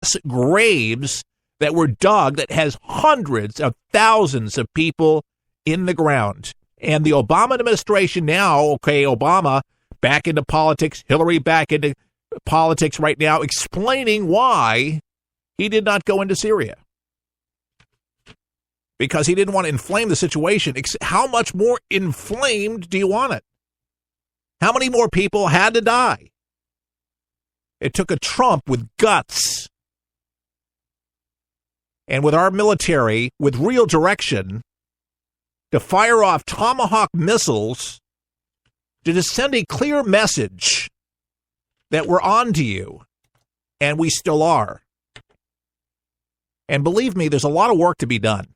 mass graves that were dug that has hundreds of thousands of people in the ground. And the Obama administration now, okay, Obama back into politics, Hillary back into politics right now, explaining why he did not go into Syria. Because he didn't want to inflame the situation. How much more inflamed do you want it? How many more people had to die? It took a Trump with guts and with our military, with real direction, to fire off Tomahawk missiles to just send a clear message that we're on to you, and we still are. And believe me, there's a lot of work to be done.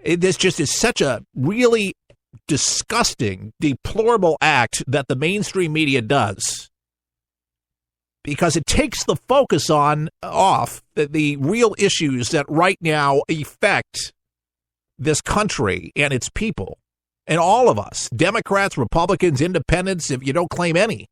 This just is such a really disgusting, deplorable act that the mainstream media does, because it takes the focus off the real issues that right now affect this country and its people and all of us, Democrats, Republicans, independents, if you don't claim any.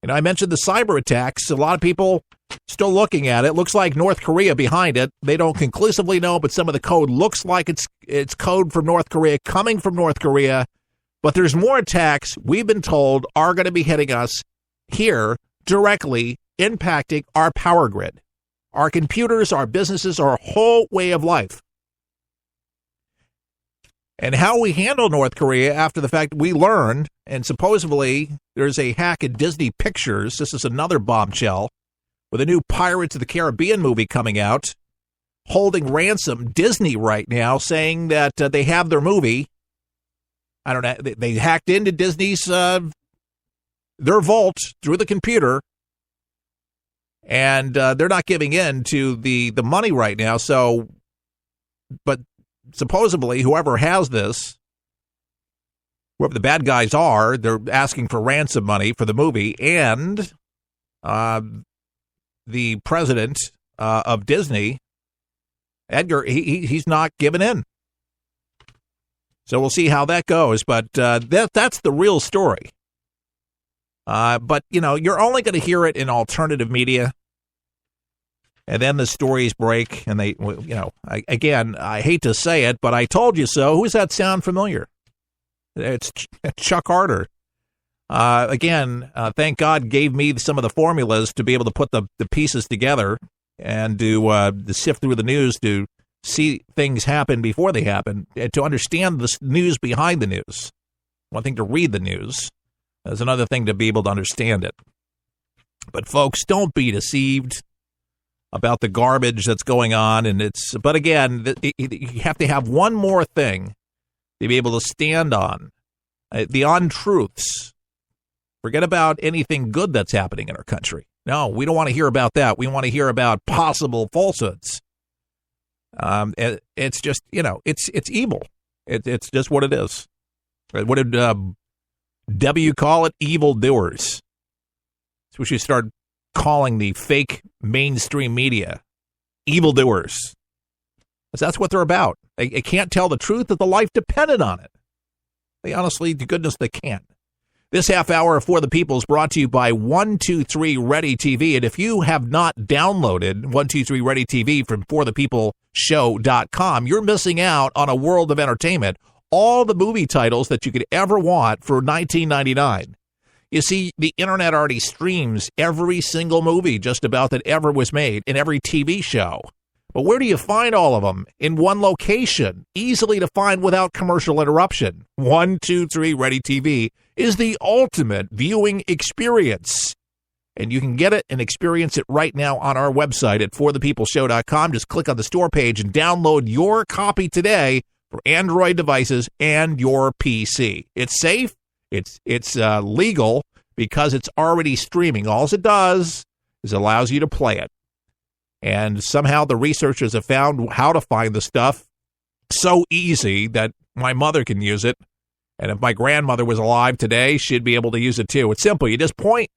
And I mentioned the cyber attacks. A lot of people still looking at it. Looks like North Korea behind it. They don't conclusively know, but some of the code looks like it's code from North Korea, coming from North Korea. But there's more attacks we've been told are going to be hitting us here directly, impacting our power grid, our computers, our businesses, our whole way of life. And how we handle North Korea after the fact, we learned, and supposedly there's a hack at Disney Pictures. This is another bombshell with a new Pirates of the Caribbean movie coming out, holding ransom Disney right now, saying that they have their movie. I don't know. They hacked into Disney's their vault through the computer, and they're not giving in to the money right now. So, but supposedly, whoever has this, whoever the bad guys are, they're asking for ransom money for the movie, and the president of Disney, Edgar, he's not giving in. So we'll see how that goes, but that's the real story. But, you know, you're only going to hear it in alternative media. And then the stories break, and they, you know, I hate to say it, but I told you so. Who's that sound familiar? It's Chuck Harder. Thank God gave me some of the formulas to be able to put the pieces together and to sift through the news to see things happen before they happen, and to understand the news behind the news. One thing to read the news. There's another thing to be able to understand it. But folks, don't be deceived about the garbage that's going on. But again, you have to have one more thing to be able to stand on. The untruths. Forget about anything good that's happening in our country. No, we don't want to hear about that. We want to hear about possible falsehoods. It's just, you know, it's evil. It's just what it is. What did W call it? Evildoers. That's what you start calling the fake mainstream media. Evildoers. That's what they're about. They can't tell the truth that the life depended on it. They honestly, to goodness, they can't. This half hour of For the People is brought to you by 123 Ready TV. And if you have not downloaded 123 Ready TV from forthepeopleshow.com, you're missing out on a world of entertainment. All the movie titles that you could ever want for $19.99. You see, the internet already streams every single movie just about that ever was made, and every TV show. But where do you find all of them? In one location, easily to find without commercial interruption. 123 Ready TV is the ultimate viewing experience. And you can get it and experience it right now on our website at forthepeopleshow.com. Just click on the store page and download your copy today for Android devices and your PC. It's safe. It's legal because it's already streaming. All it does is allows you to play it. And somehow the researchers have found how to find the stuff so easy that my mother can use it. And if my grandmother was alive today, she'd be able to use it too. It's simple. You just point,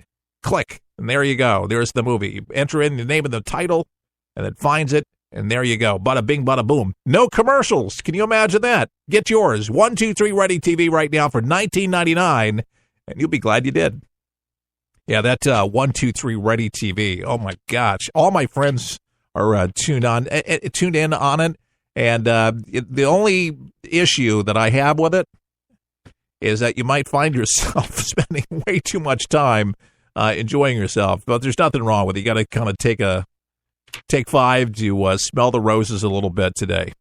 click, and there you go. There's the movie. You enter in the name of the title, and it finds it, and there you go. Bada bing, bada boom. No commercials. Can you imagine that? Get yours. 123 Ready TV right now for $19.99, and you'll be glad you did. Yeah, that 123 Ready TV. Oh my gosh, all my friends are tuned in on it, and the only issue that I have with it is that you might find yourself spending way too much time enjoying yourself. But there's nothing wrong with it. You got to kind of take 5 to smell the roses a little bit today,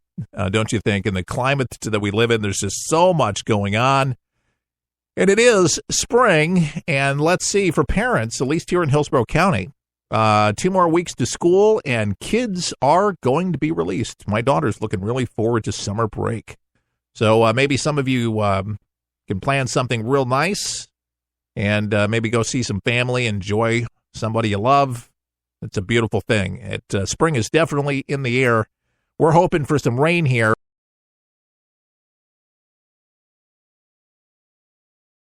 don't you think? In the climate that we live in, there's just so much going on. And it is spring, and let's see, for parents, at least here in Hillsborough County, 2 more weeks to school, and kids are going to be released. My daughter's looking really forward to summer break. So maybe some of you can plan something real nice and maybe go see some family, enjoy somebody you love. It's a beautiful thing. Spring is definitely in the air. We're hoping for some rain here.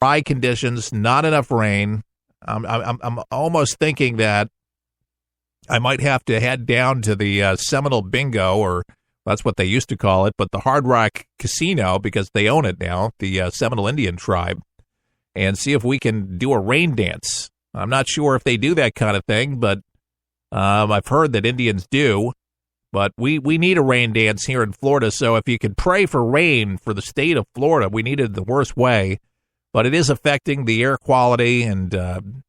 Dry conditions, not enough rain. I'm almost thinking that I might have to head down to the Seminole Bingo, or that's what they used to call it, but the Hard Rock Casino, because they own it now, the Seminole Indian tribe, and see if we can do a rain dance. I'm not sure if they do that kind of thing, but I've heard that Indians do. But we need a rain dance here in Florida, so if you could pray for rain for the state of Florida, we need it the worst way. But it is affecting the air quality, and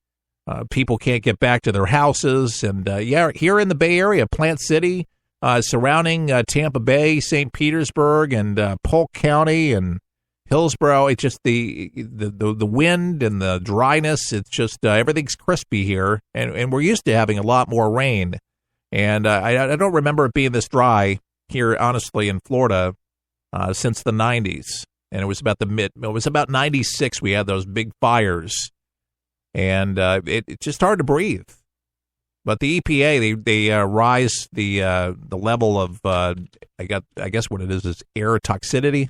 people can't get back to their houses. And, here in the Bay Area, Plant City, surrounding Tampa Bay, St. Petersburg, and Polk County, and Hillsborough, it's just the wind and the dryness. It's just everything's crispy here, and we're used to having a lot more rain. And I don't remember it being this dry here, honestly, in Florida since the 90s. And it was about 96 we had those big fires. And it's just hard to breathe. But the EPA, they rise the level of, I guess what it is air toxicity,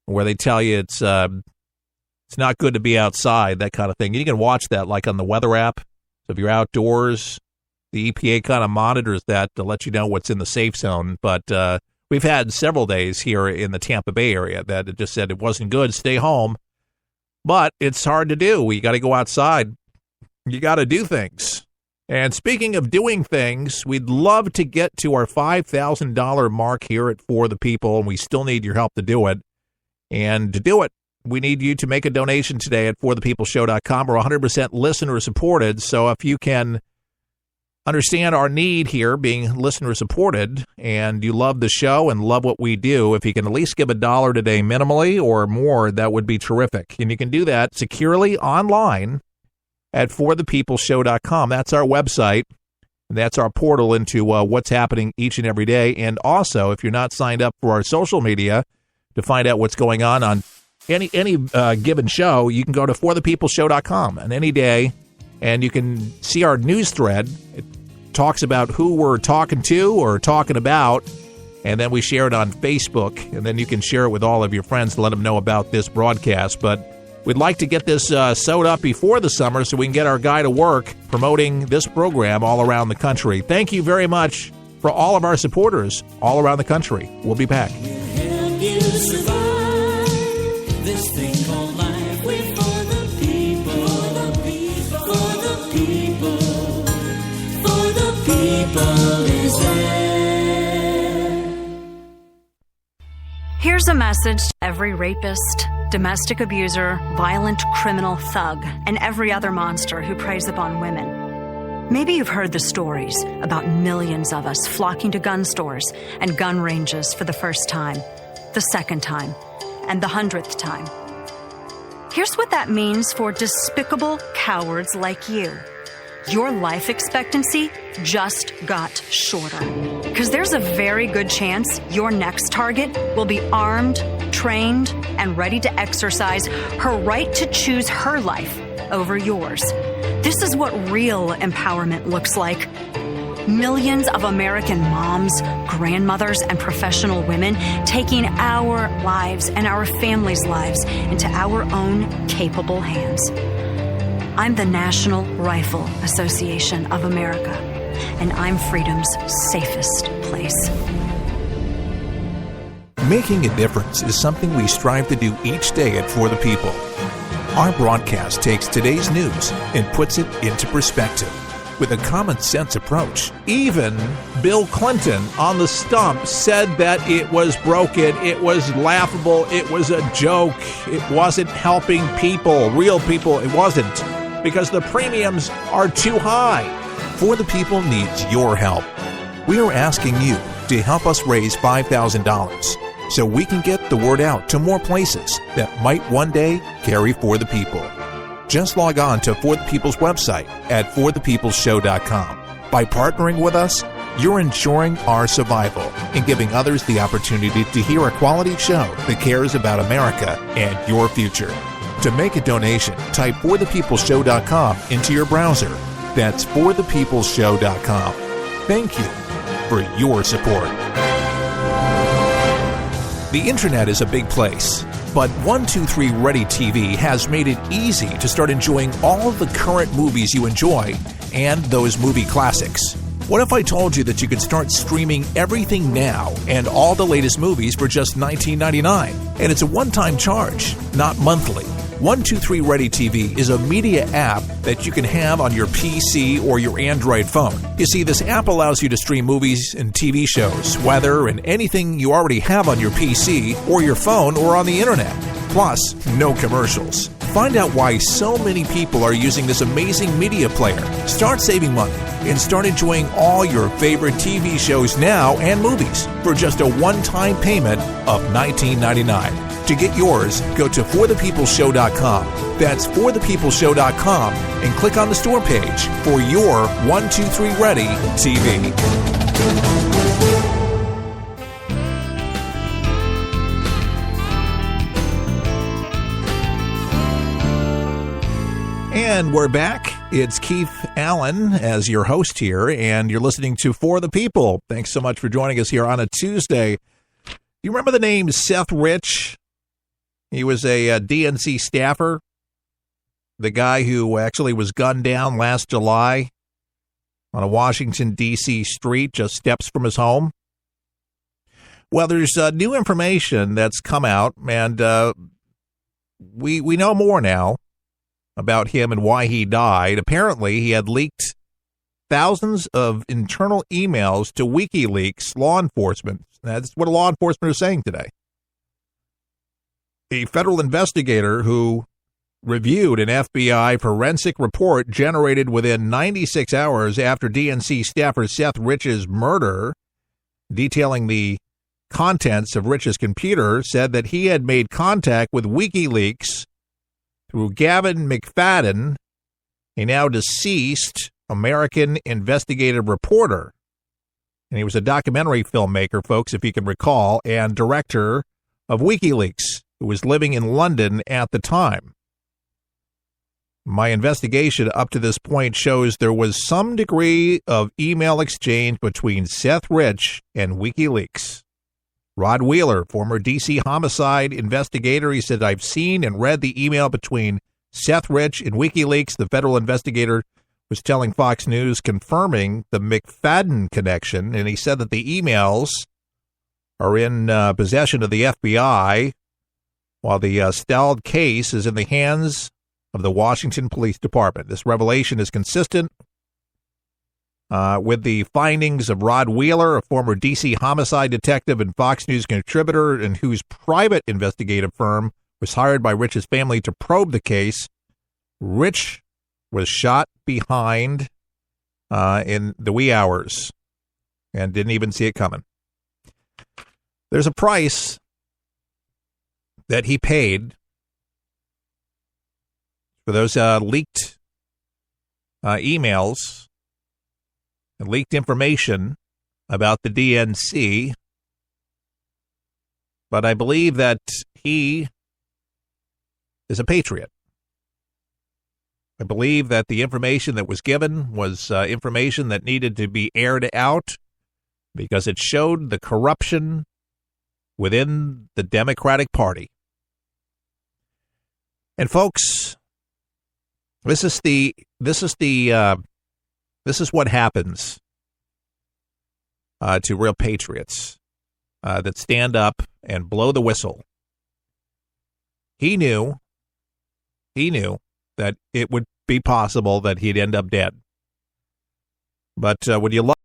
where they tell you it's not good to be outside, that kind of thing. You can watch that like on the weather app. So if you're outdoors, the EPA kind of monitors that to let you know what's in the safe zone. But we've had several days here in the Tampa Bay area that it just said it wasn't good, stay home. But it's hard to do. You got to go outside. You got to do things. And speaking of doing things, we'd love to get to our $5,000 mark here at For the People, and we still need your help to do it. And to do it, we need you to make a donation today at forthepeopleshow.com. We're 100% listener supported, so if you can understand our need here being listener supported, and you love the show and love what we do, if you can at least give $1 today minimally or more, that would be terrific. And you can do that securely online at forthepeopleshow.com. That's our website. That's our portal into what's happening each and every day. And also, if you're not signed up for our social media to find out what's going on any given show, you can go to forthepeopleshow.com on any day, and you can see our news thread. It talks about who we're talking to or talking about, and then we share it on Facebook, and then you can share it with all of your friends to let them know about this broadcast. But we'd like to get this sewed up before the summer so we can get our guy to work promoting this program all around the country. Thank you very much for all of our supporters all around the country. We'll be back. You survive this thing called life. We're for the people, for the people, for the people is there. Here's a message to every rapist, domestic abuser, violent criminal thug, and every other monster who preys upon women. Maybe you've heard the stories about millions of us flocking to gun stores and gun ranges for the first time, the second time, and the 100th time. Here's what that means for despicable cowards like you. Your life expectancy just got shorter. Because there's a very good chance your next target will be armed, trained, and ready to exercise her right to choose her life over yours. This is what real empowerment looks like. Millions of American moms, grandmothers, and professional women taking our lives and our families' lives into our own capable hands. I'm the National Rifle Association of America, and I'm freedom's safest place. Making a difference is something we strive to do each day at For the People. Our broadcast takes today's news and puts it into perspective with a common sense approach. Even Bill Clinton on the stump said that it was broken, it was laughable, it was a joke, it wasn't helping people, real people, it wasn't, because the premiums are too high. For the People needs your help. We are asking you to help us raise $5,000 so we can get the word out to more places that might one day carry For the People. Just log on to For the People's website at forthepeopleshow.com. By partnering with us, you're ensuring our survival and giving others the opportunity to hear a quality show that cares about America and your future. To make a donation, type forthepeopleshow.com into your browser. That's forthepeopleshow.com. Thank you for your support. The internet is a big place, but 123 Ready TV has made it easy to start enjoying all of the current movies you enjoy and those movie classics. What if I told you that you could start streaming everything now and all the latest movies for just $19.99? And it's a one-time charge, not monthly. 123 Ready TV is a media app that you can have on your PC or your Android phone. You see, this app allows you to stream movies and TV shows, weather, and anything you already have on your PC or your phone or on the internet. Plus, no commercials. Find out why so many people are using this amazing media player. Start saving money and start enjoying all your favorite TV shows now and movies for just a one-time payment of $19.99. To get yours, go to forthepeopleshow.com. That's forthepeopleshow.com and click on the store page for your 123 Ready TV. And we're back. It's Keith Allen as your host here, and you're listening to For the People. Thanks so much for joining us here on a Tuesday. You remember the name Seth Rich? He was a DNC staffer, the guy who actually was gunned down last July on a Washington, D.C. street just steps from his home. Well, there's new information that's come out, and we know more now about him and why he died. Apparently, he had leaked thousands of internal emails to Wiki Leaks law enforcement. That's what law enforcement are saying today. A federal investigator who reviewed an FBI forensic report generated within 96 hours after DNC staffer Seth Rich's murder, detailing the contents of Rich's computer, said that he had made contact with WikiLeaks through Gavin McFadden, a now deceased American investigative reporter. And he was a documentary filmmaker, folks, if you can recall, and director of WikiLeaks, who was living in London at the time. My investigation up to this point shows there was some degree of email exchange between Seth Rich and WikiLeaks. Rod Wheeler, former D.C. homicide investigator, he said, I've seen and read the email between Seth Rich and WikiLeaks. The federal investigator was telling Fox News, confirming the McFadden connection, and he said that the emails are in possession of the FBI, while the stalled case is in the hands of the Washington Police Department. This revelation is consistent with the findings of Rod Wheeler, a former D.C. homicide detective and Fox News contributor, and whose private investigative firm was hired by Rich's family to probe the case. Rich was shot behind in the wee hours and didn't even see it coming. There's a price that he paid for those leaked emails and leaked information about the DNC, but I believe that he is a patriot. I believe that the information that was given was information that needed to be aired out because it showed the corruption within the Democratic Party. And folks, this is what happens to real patriots that stand up and blow the whistle. He knew he knew that it would be possible that he'd end up dead. But would you love